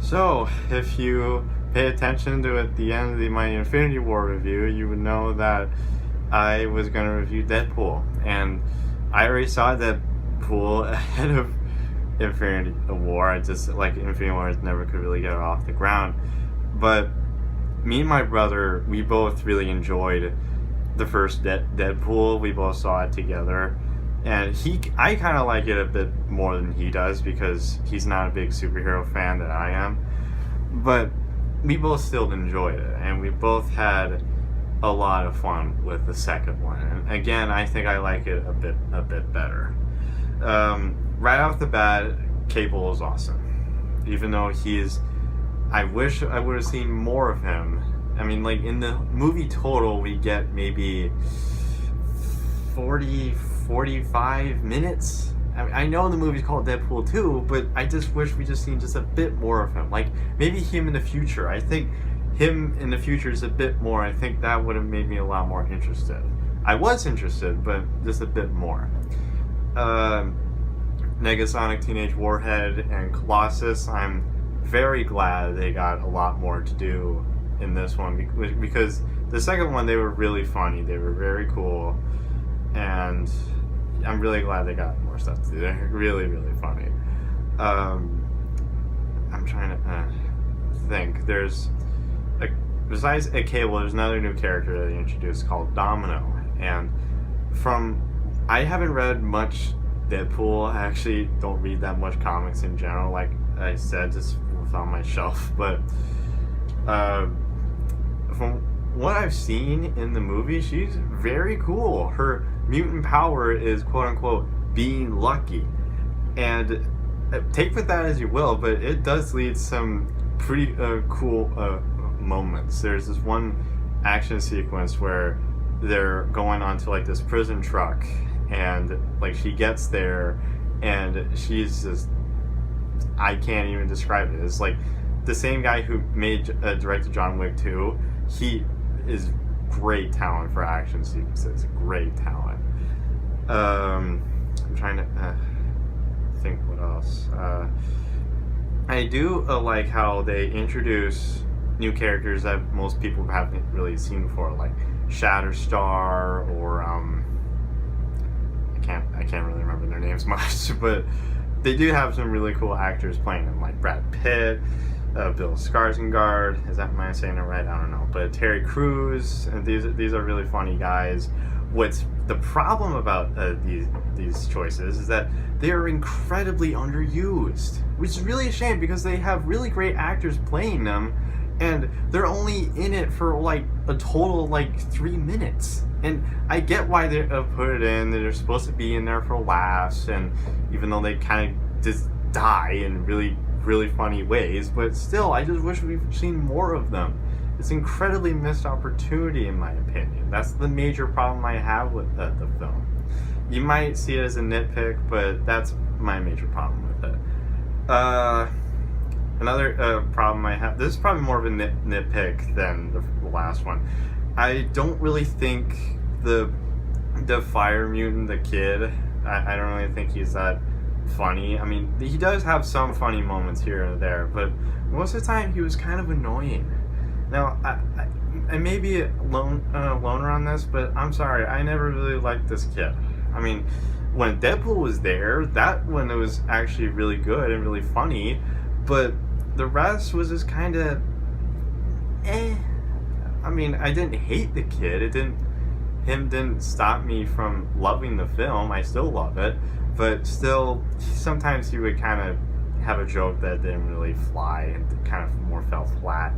So, if you pay attention to at the end of my Infinity War review, you would know that I was going to review Deadpool, and I already saw Deadpool ahead of Infinity War. I just like Infinity War never could really get it off the ground, but me and my brother, we both really enjoyed the first Deadpool. We both saw it together, and I kind of like it a bit more than he does because he's not a big superhero fan that I am. But we both still enjoyed it, and we both had a lot of fun with the second one. And again, I think I like it a bit better. Right off the bat, Cable is awesome, even though he's. I wish I would have seen more of him. I mean, like, in the movie total, we get maybe 45 minutes. I know the movie's called Deadpool 2, but I just wish we just seen just a bit more of him. Like, maybe him in the future. I think him in the future is a bit more. I think that would have made me a lot more interested. I was interested, but just a bit more. Negasonic Teenage Warhead and Colossus, I'm very glad they got a lot more to do in this one because the second one, they were really funny, they were very cool, and I'm really glad they got more stuff to do. They're really funny. I'm trying to think. There's besides a Cable, there's another new character that they introduced called Domino, and I haven't read much Deadpool. I actually don't read that much comics in general, like I said, just on my shelf, but from what I've seen in the movie, she's very cool. Her mutant power is quote unquote being lucky, and take with that as you will, but it does lead some pretty cool moments. There's this one action sequence where they're going onto like this prison truck, and like she gets there and she's just, I can't even describe it. It's like the same guy who directed John Wick 2. He is great talent for action sequences. Great talent. I'm trying to think what else. I do like how they introduce new characters that most people haven't really seen before, like Shatterstar or I can't really remember their names much, but they do have some really cool actors playing them, like Brad Pitt, Bill Skarsgård. Am I saying it right? I don't know. But Terry Crews, and these are really funny guys. What's the problem about these choices is that they are incredibly underused, which is really a shame because they have really great actors playing them, and they're only in it for like a total of like 3 minutes. And I get why they put it in. They're supposed to be in there for laughs, and even though they kind of just die in really funny ways, but still, I just wish we've seen more of them. It's an incredibly missed opportunity, in my opinion. That's the major problem I have with the film. You might see it as a nitpick, but that's my major problem with it. Another problem I have, this is probably more of a nitpick than the last one. I don't really think the fire mutant, the kid, I don't really think he's that funny. I mean, he does have some funny moments here and there, but most of the time he was kind of annoying. Now, I may be a loner on this, but I'm sorry, I never really liked this kid. I mean, when Deadpool was there, that one was actually really good and really funny, but the rest was just kind of I mean, I didn't hate the kid. Him didn't stop me from loving the film. I still love it, but still, sometimes he would kind of have a joke that didn't really fly and kind of more fell flat.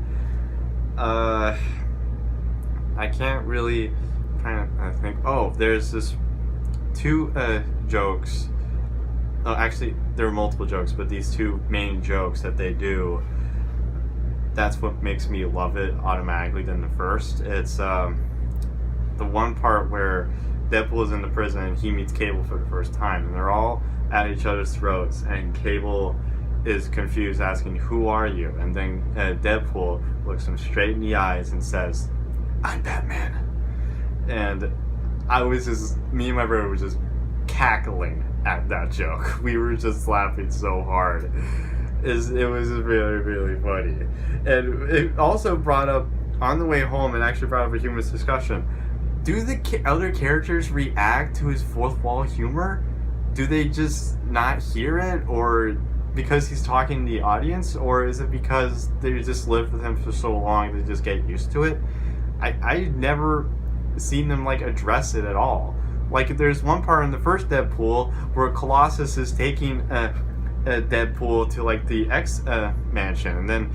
I can't really think. Oh, there's this two jokes. Oh, actually, there are multiple jokes, but these two main jokes that they do, that's what makes me love it automatically than the first. It's the one part where Deadpool is in the prison and he meets Cable for the first time, and they're all at each other's throats, and Cable is confused, asking, "Who are you?" And then Deadpool looks him straight in the eyes and says, "I'm Batman." And me and my brother were just cackling at that joke. We were just laughing so hard. It was really, really funny. And it also brought up, on the way home, it actually brought up a humorous discussion. Do the other characters react to his fourth wall humor? Do they just not hear it, or because he's talking to the audience, or is it because they just lived with him for so long they just get used to it? I never seen them like address it at all. Like there's one part in the first Deadpool where Colossus is taking Deadpool to like the X mansion, and then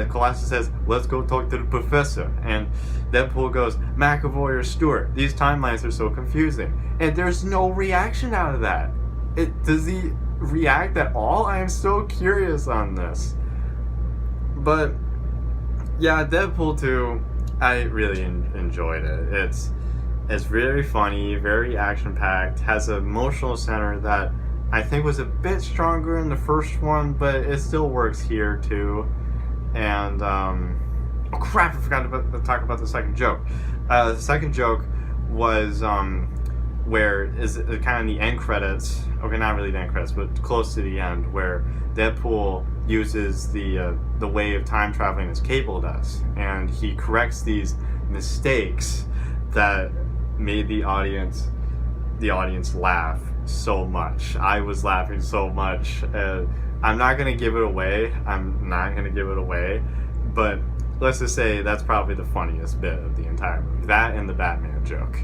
Colossus says, "Let's go talk to the professor," and Deadpool goes, "McAvoy or Stewart? These timelines are so confusing," and there's no reaction out of that. Does he react at all? I am so curious on this. But yeah, Deadpool 2, I really enjoyed it. It's very funny, very action packed, has an emotional center that I think was a bit stronger in the first one, but it still works here too. And oh crap, I forgot to talk about the second joke. The second joke was where is kind of the end credits. Okay, not really the end credits, but close to the end, where Deadpool uses the way of time traveling as Cable does, and he corrects these mistakes that made the audience laugh so much. I was laughing so much. I'm not gonna give it away. But let's just say that's probably the funniest bit of the entire movie. That and the Batman joke.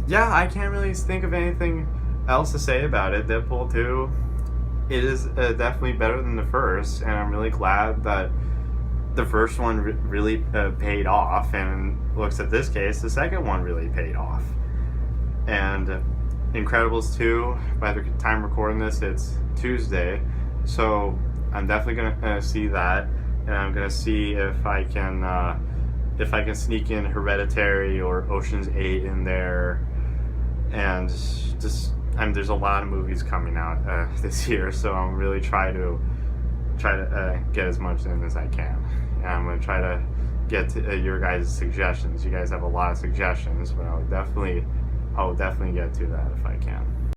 Yeah, I can't really think of anything else to say about it. Deadpool 2, it is definitely better than the first, and I'm really glad that the first one really paid off, and looks at this case, the second one really paid off. And Incredibles 2, by the time recording this, it's Tuesday, so I'm definitely gonna see that, and I'm gonna see if I can sneak in Hereditary or Ocean's 8 in there, and just there's a lot of movies coming out this year, so I'm really try to get as much in as I can, and I'm gonna try to get to your guys' suggestions. You guys have a lot of suggestions, but I'll definitely get to that if I can.